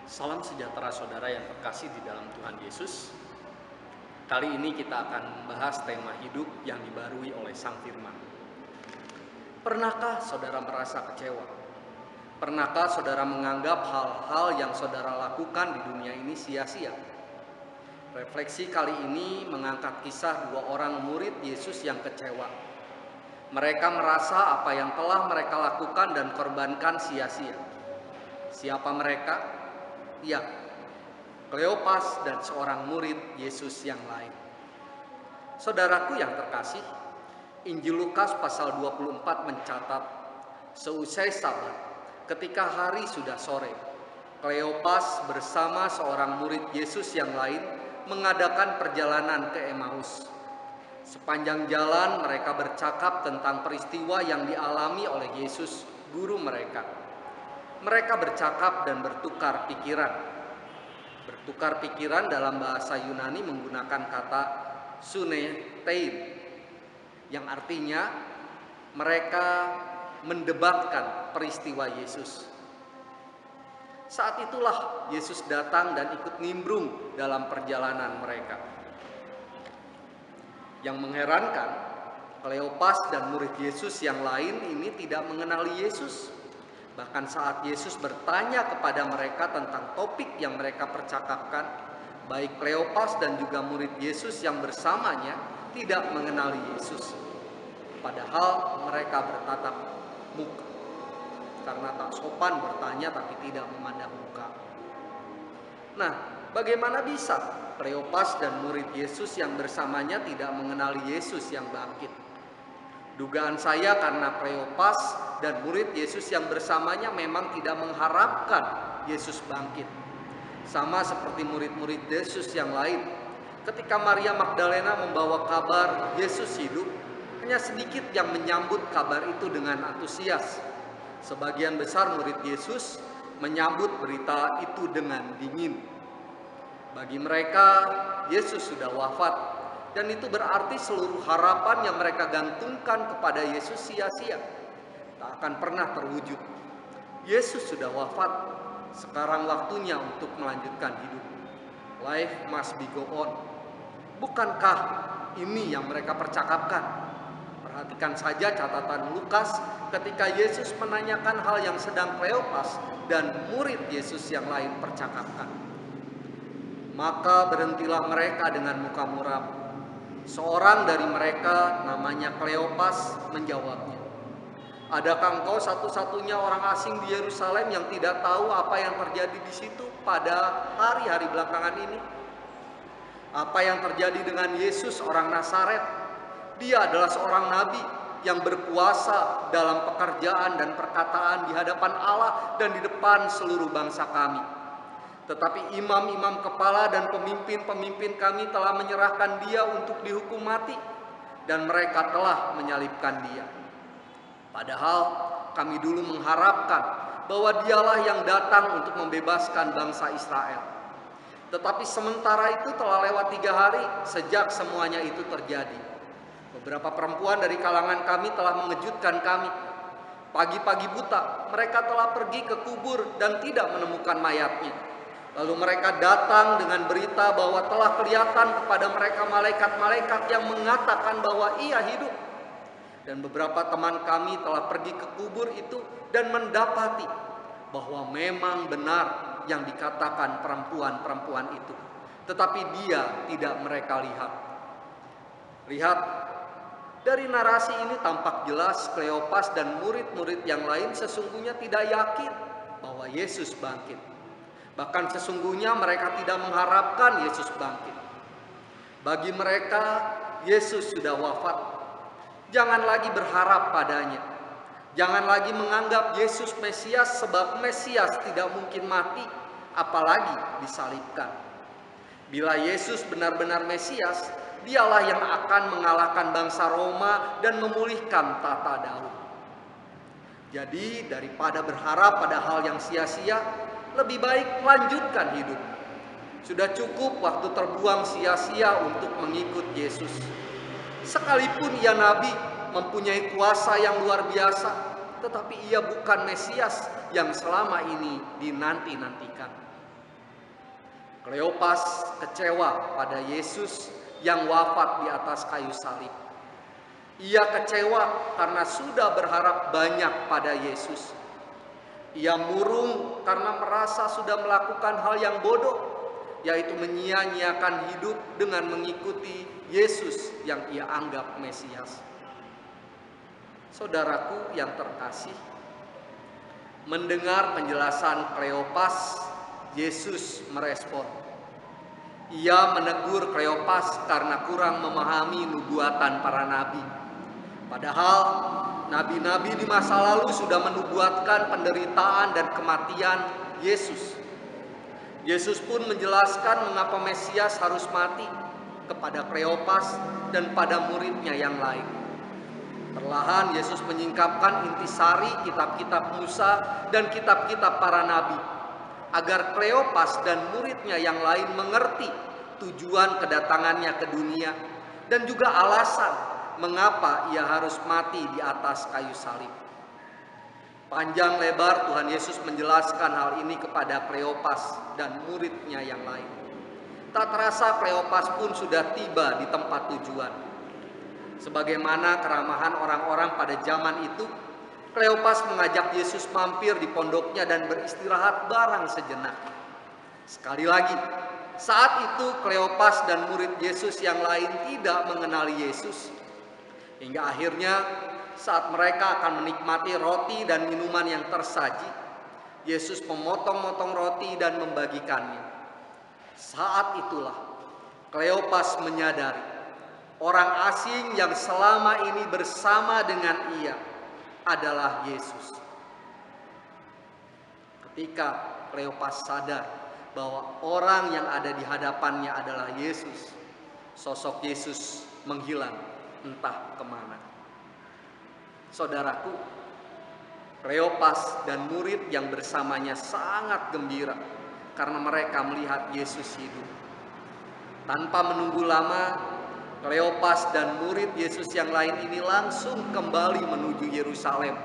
Salam sejahtera saudara yang terkasih di dalam Tuhan Yesus. Kali ini kita akan membahas tema hidup yang dibarui oleh Sang Firman. Pernahkah saudara merasa kecewa? Pernahkah saudara menganggap hal-hal yang saudara lakukan di dunia ini sia-sia? Refleksi kali ini mengangkat kisah dua orang murid Yesus yang kecewa. Mereka merasa apa yang telah mereka lakukan dan korbankan sia-sia. Siapa mereka? Ya, Kleopas dan seorang murid Yesus yang lain. Saudaraku yang terkasih, Injil Lukas pasal 24 mencatat, seusai Sabat, ketika hari sudah sore, Kleopas bersama seorang murid Yesus yang lain mengadakan perjalanan ke Emmaus. Sepanjang jalan mereka bercakap tentang peristiwa yang dialami oleh Yesus, guru mereka. Mereka bercakap dan bertukar pikiran. Bertukar pikiran dalam bahasa Yunani menggunakan kata sunetein, yang artinya mereka mendebatkan peristiwa Yesus. Saat itulah Yesus datang dan ikut nimbrung dalam perjalanan mereka. Yang mengherankan, Kleopas dan murid Yesus yang lain ini tidak mengenali Yesus. Bahkan saat Yesus bertanya kepada mereka tentang topik yang mereka percakapkan, baik Kleopas dan juga murid Yesus yang bersamanya tidak mengenali Yesus. Padahal mereka bertatap muka. Karena tak sopan bertanya tapi tidak memandang muka. Nah, bagaimana bisa Kleopas dan murid Yesus yang bersamanya tidak mengenali Yesus yang bangkit? Dugaan saya karena Kleopas dan murid Yesus yang bersamanya memang tidak mengharapkan Yesus bangkit. Sama seperti murid-murid Yesus yang lain. Ketika Maria Magdalena membawa kabar Yesus hidup, hanya sedikit yang menyambut kabar itu dengan antusias. Sebagian besar murid Yesus menyambut berita itu dengan dingin. Bagi mereka, Yesus sudah wafat. Dan itu berarti seluruh harapan yang mereka gantungkan kepada Yesus sia-sia. Tak akan pernah terwujud. Yesus sudah wafat. Sekarang waktunya untuk melanjutkan hidup. Life must be go on. Bukankah ini yang mereka percakapkan? Perhatikan saja catatan Lukas ketika Yesus menanyakan hal yang sedang Kleopas dan murid Yesus yang lain percakapkan. Maka berhentilah mereka dengan muka muram. Seorang dari mereka namanya Kleopas menjawabnya, "Adakah engkau satu-satunya orang asing di Yerusalem yang tidak tahu apa yang terjadi di situ pada hari-hari belakangan ini? Apa yang terjadi dengan Yesus orang Nazaret? Dia adalah seorang nabi yang berkuasa dalam pekerjaan dan perkataan di hadapan Allah dan di depan seluruh bangsa kami. Tetapi imam-imam kepala dan pemimpin-pemimpin kami telah menyerahkan dia untuk dihukum mati, dan mereka telah menyalibkan dia. Padahal kami dulu mengharapkan bahwa dialah yang datang untuk membebaskan bangsa Israel. Tetapi sementara itu telah lewat 3 hari sejak semuanya itu terjadi. Beberapa perempuan dari kalangan kami telah mengejutkan kami. Pagi-pagi buta mereka telah pergi ke kubur dan tidak menemukan mayatnya. Lalu mereka datang dengan berita bahwa telah kelihatan kepada mereka malaikat-malaikat yang mengatakan bahwa ia hidup. Dan beberapa teman kami telah pergi ke kubur itu dan mendapati bahwa memang benar yang dikatakan perempuan-perempuan itu. Tetapi dia tidak mereka lihat. Lihat, dari narasi ini tampak jelas Kleopas dan murid-murid yang lain sesungguhnya tidak yakin bahwa Yesus bangkit. Bahkan sesungguhnya mereka tidak mengharapkan Yesus bangkit. Bagi mereka, Yesus sudah wafat. Jangan lagi berharap padanya. Jangan lagi menganggap Yesus Mesias sebab Mesias tidak mungkin mati, apalagi disalibkan. Bila Yesus benar-benar Mesias, dialah yang akan mengalahkan bangsa Roma dan memulihkan tata Daud. Jadi daripada berharap pada hal yang sia-sia, lebih baik lanjutkan hidup. Sudah cukup waktu terbuang sia-sia untuk mengikut Yesus. Sekalipun ia nabi, mempunyai kuasa yang luar biasa, tetapi ia bukan Mesias yang selama ini dinanti-nantikan. Kleopas kecewa pada Yesus yang wafat di atas kayu salib. Ia kecewa karena sudah berharap banyak pada Yesus. Ia murung karena merasa sudah melakukan hal yang bodoh, yaitu menyia-nyiakan hidup dengan mengikuti Yesus yang ia anggap Mesias. Saudaraku yang terkasih, mendengar penjelasan Kleopas, Yesus merespon. Ia menegur Kleopas karena kurang memahami nubuatan para nabi. Padahal nabi-nabi di masa lalu sudah menubuatkan penderitaan dan kematian Yesus. Yesus pun menjelaskan mengapa Mesias harus mati kepada Kleopas dan pada muridnya yang lain. Perlahan Yesus menyingkapkan intisari kitab-kitab Musa dan kitab-kitab para nabi, agar Kleopas dan muridnya yang lain mengerti tujuan kedatangannya ke dunia dan juga alasan mengapa ia harus mati di atas kayu salib. Panjang lebar Tuhan Yesus menjelaskan hal ini kepada Kleopas dan muridnya yang lain. Tak terasa Kleopas pun sudah tiba di tempat tujuan. Sebagaimana keramahan orang-orang pada zaman itu, Kleopas mengajak Yesus mampir di pondoknya dan beristirahat barang sejenak. Sekali lagi, saat itu Kleopas dan murid Yesus yang lain tidak mengenali Yesus. Hingga akhirnya saat mereka akan menikmati roti dan minuman yang tersaji, Yesus memotong-motong roti dan membagikannya. Saat itulah Kleopas menyadari orang asing yang selama ini bersama dengan ia adalah Yesus. Ketika Kleopas sadar bahwa orang yang ada di hadapannya adalah Yesus, sosok Yesus menghilang entah kemana. Saudaraku, Kleopas dan murid yang bersamanya sangat gembira karena mereka melihat Yesus hidup. Tanpa menunggu lama, Kleopas dan murid Yesus yang lain ini langsung kembali menuju Yerusalem.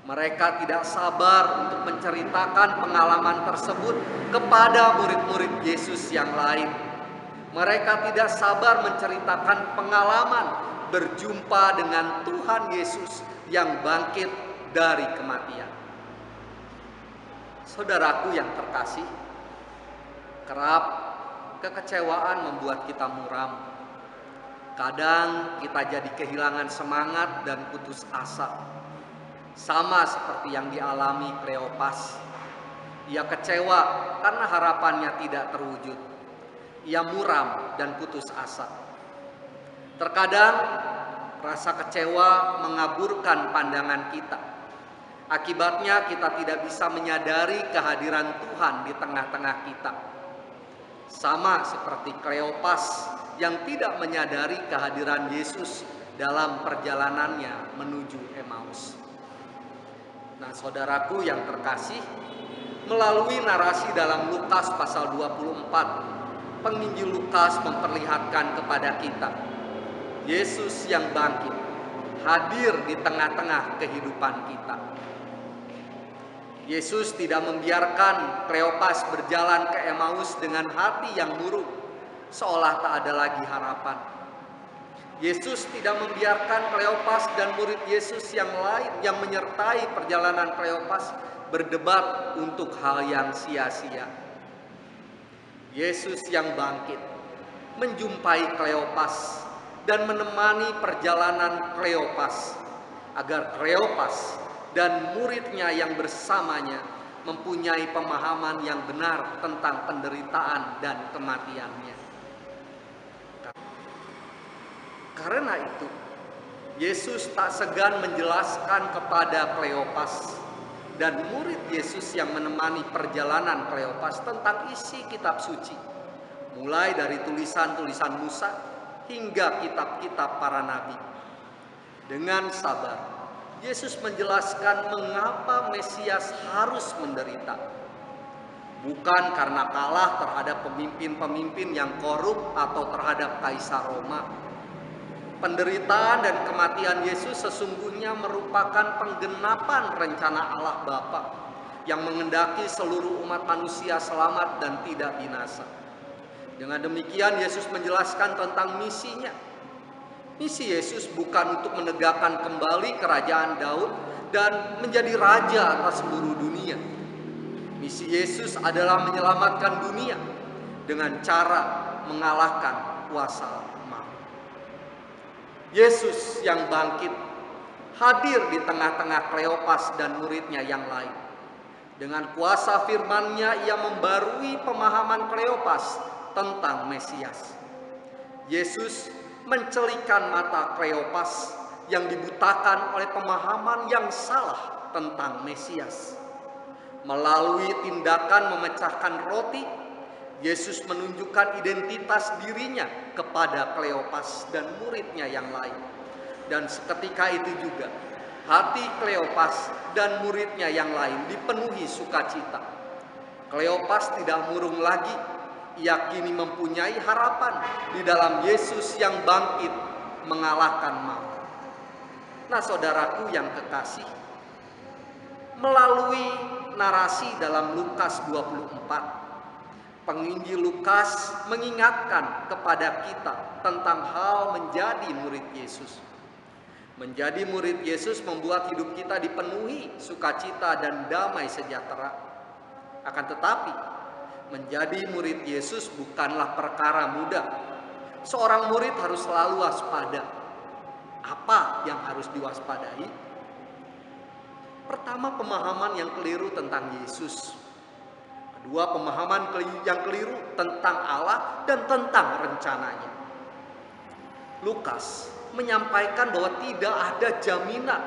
Mereka tidak sabar untuk menceritakan pengalaman tersebut kepada murid-murid Yesus yang lain. Mereka tidak sabar menceritakan pengalaman berjumpa dengan Tuhan Yesus yang bangkit dari kematian. Saudaraku yang terkasih, kerap kekecewaan membuat kita muram. Kadang kita jadi kehilangan semangat dan putus asa. Sama seperti yang dialami Kleopas. Ia kecewa karena harapannya tidak terwujud. Ia muram dan putus asa. Terkadang rasa kecewa mengaburkan pandangan kita. Akibatnya kita tidak bisa menyadari kehadiran Tuhan di tengah-tengah kita. Sama seperti Kleopas yang tidak menyadari kehadiran Yesus dalam perjalanannya menuju Emmaus. Nah, saudaraku yang terkasih, melalui narasi dalam Lukas pasal 24, penginjil Lukas memperlihatkan kepada kita Yesus yang bangkit hadir di tengah-tengah kehidupan kita. Yesus tidak membiarkan Kleopas berjalan ke Emmaus dengan hati yang murung, seolah tak ada lagi harapan. Yesus tidak membiarkan Kleopas dan murid Yesus yang lain yang menyertai perjalanan Kleopas berdebat untuk hal yang sia-sia. Yesus yang bangkit menjumpai Kleopas dan menemani perjalanan Kleopas agar Kleopas dan muridnya yang bersamanya mempunyai pemahaman yang benar tentang penderitaan dan kematiannya. Karena itu, Yesus tak segan menjelaskan kepada Kleopas dan murid Yesus yang menemani perjalanan Kleopas tentang isi kitab suci, mulai dari tulisan-tulisan Musa hingga kitab-kitab para nabi. Dengan sabar, Yesus menjelaskan mengapa Mesias harus menderita. Bukan karena kalah terhadap pemimpin-pemimpin yang korup atau terhadap Kaisar Roma. Penderitaan dan kematian Yesus sesungguhnya merupakan penggenapan rencana Allah Bapa yang mengendaki seluruh umat manusia selamat dan tidak binasa. Dengan demikian Yesus menjelaskan tentang misinya. Misi Yesus bukan untuk menegakkan kembali kerajaan Daud dan menjadi raja atas seluruh dunia. Misi Yesus adalah menyelamatkan dunia dengan cara mengalahkan kuasa maut. Yesus yang bangkit hadir di tengah-tengah Kleopas dan muridnya yang lain. Dengan kuasa firman-Nya ia membarui pemahaman Kleopas tentang Mesias. Yesus mencelikan mata Kleopas yang dibutakan oleh pemahaman yang salah tentang Mesias. Melalui tindakan memecahkan roti, Yesus menunjukkan identitas dirinya kepada Kleopas dan muridnya yang lain. Dan seketika itu juga, hati Kleopas dan muridnya yang lain dipenuhi sukacita. Kleopas tidak murung lagi, ia kini mempunyai harapan di dalam Yesus yang bangkit mengalahkan maut. Nah, saudaraku yang kekasih, melalui narasi dalam Lukas 24, penginjil Lukas mengingatkan kepada kita tentang hal menjadi murid Yesus. Menjadi murid Yesus membuat hidup kita dipenuhi sukacita dan damai sejahtera. Akan tetapi, menjadi murid Yesus bukanlah perkara mudah. Seorang murid harus selalu waspada. Apa yang harus diwaspadai? Pertama, pemahaman yang keliru tentang Yesus. Kedua, pemahaman yang keliru tentang Allah dan tentang rencananya. Lukas menyampaikan bahwa tidak ada jaminan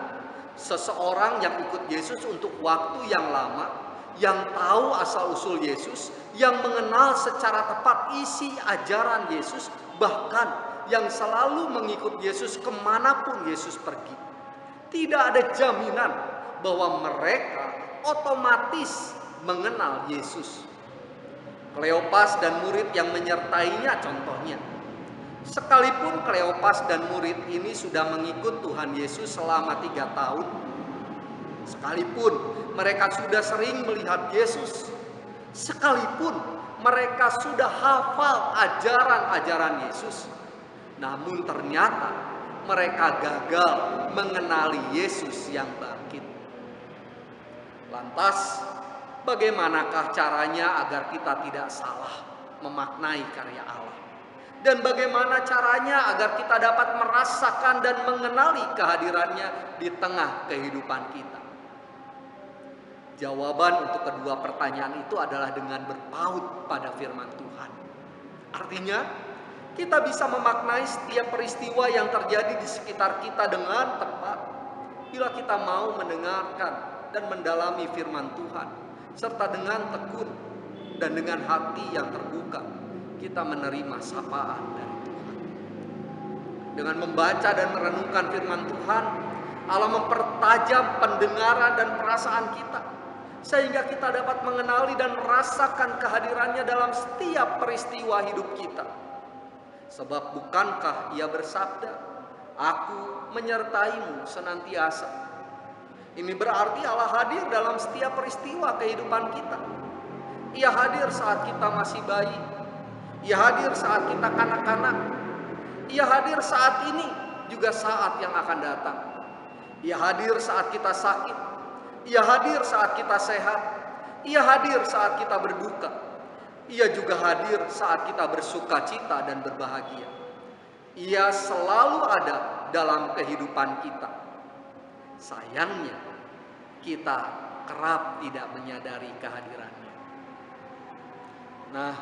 seseorang yang ikut Yesus untuk waktu yang lama, yang tahu asal-usul Yesus, yang mengenal secara tepat isi ajaran Yesus, bahkan yang selalu mengikut Yesus kemanapun Yesus pergi. Tidak ada jaminan bahwa mereka otomatis mengenal Yesus. Kleopas dan murid yang menyertainya contohnya. Sekalipun Kleopas dan murid ini sudah mengikut Tuhan Yesus selama 3 tahun, sekalipun mereka sudah sering melihat Yesus, sekalipun mereka sudah hafal ajaran-ajaran Yesus, namun ternyata mereka gagal mengenali Yesus yang bangkit. Lantas, bagaimanakah caranya agar kita tidak salah memaknai karya Allah? Dan bagaimana caranya agar kita dapat merasakan dan mengenali kehadirannya di tengah kehidupan kita? Jawaban untuk kedua pertanyaan itu adalah dengan berpaut pada firman Tuhan. Artinya, kita bisa memaknai setiap peristiwa yang terjadi di sekitar kita dengan tepat bila kita mau mendengarkan dan mendalami firman Tuhan, serta dengan tekun dan dengan hati yang terbuka kita menerima sapaan dari Tuhan. Dengan membaca dan merenungkan firman Tuhan, Allah mempertajam pendengaran dan perasaan kita, sehingga kita dapat mengenali dan merasakan kehadirannya dalam setiap peristiwa hidup kita. Sebab bukankah Ia bersabda, "Aku menyertaimu senantiasa." Ini berarti Allah hadir dalam setiap peristiwa kehidupan kita. Ia hadir saat kita masih bayi. Ia hadir saat kita kanak-kanak. Ia hadir saat ini, juga saat yang akan datang. Ia hadir saat kita sakit. Ia hadir saat kita sehat. Ia hadir saat kita berduka. Ia juga hadir saat kita bersuka cita dan berbahagia. Ia selalu ada dalam kehidupan kita. Sayangnya, kita kerap tidak menyadari kehadirannya. Nah,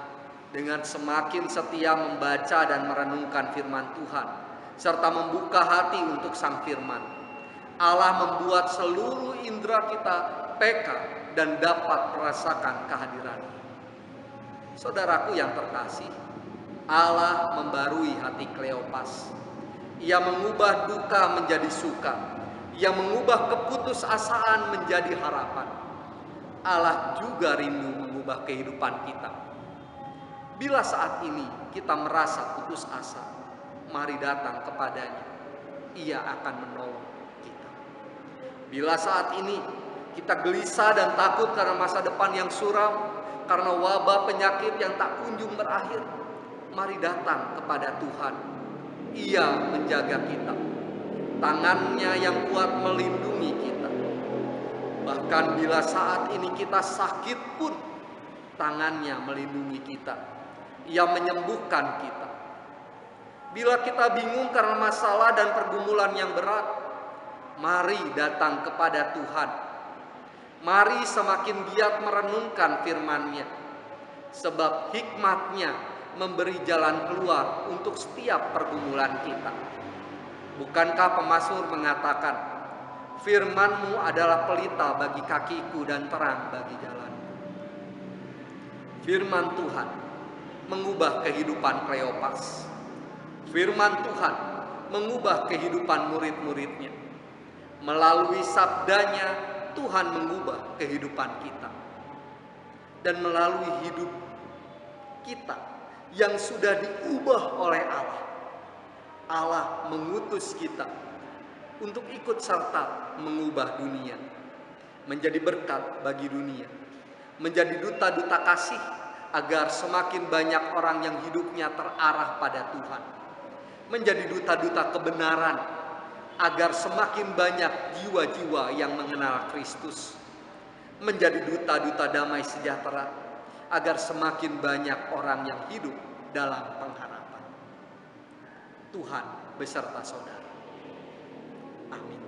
dengan semakin setia membaca dan merenungkan firman Tuhan, serta membuka hati untuk sang firman, Allah membuat seluruh indera kita peka dan dapat merasakan kehadirannya. Saudaraku yang terkasih, Allah membarui hati Kleopas. Ia mengubah duka menjadi suka. Ia mengubah keputusasaan menjadi harapan. Allah juga rindu mengubah kehidupan kita. Bila saat ini kita merasa putus asa, mari datang kepadanya. Ia akan menolong kita. Bila saat ini Kita gelisah dan takut karena masa depan yang suram, karena wabah penyakit yang tak kunjung berakhir. Mari datang kepada Tuhan. Ia menjaga kita. Tangannya yang kuat melindungi kita. Bahkan bila saat ini kita sakit pun, tangannya melindungi kita. Ia menyembuhkan kita. Bila kita bingung karena masalah dan pergumulan yang berat, mari datang kepada Tuhan. Mari semakin giat merenungkan firman-Nya, sebab hikmat-Nya memberi jalan keluar untuk setiap pergumulan kita. Bukankah pemazmur mengatakan, firman-Mu adalah pelita bagi kakiku dan terang bagi jalanku. Firman Tuhan mengubah kehidupan Kleopas. Firman Tuhan mengubah kehidupan murid-muridnya. Melalui sabdanya, Tuhan mengubah kehidupan kita. Dan melalui hidup kita yang sudah diubah oleh Allah, Allah mengutus kita untuk ikut serta mengubah dunia, menjadi berkat bagi dunia, menjadi duta-duta kasih, agar semakin banyak orang yang hidupnya terarah pada Tuhan, menjadi duta-duta kebenaran, agar semakin banyak jiwa-jiwa yang mengenal Kristus, menjadi duta-duta damai sejahtera, agar semakin banyak orang yang hidup dalam pengharapan. Tuhan beserta saudara. Amin.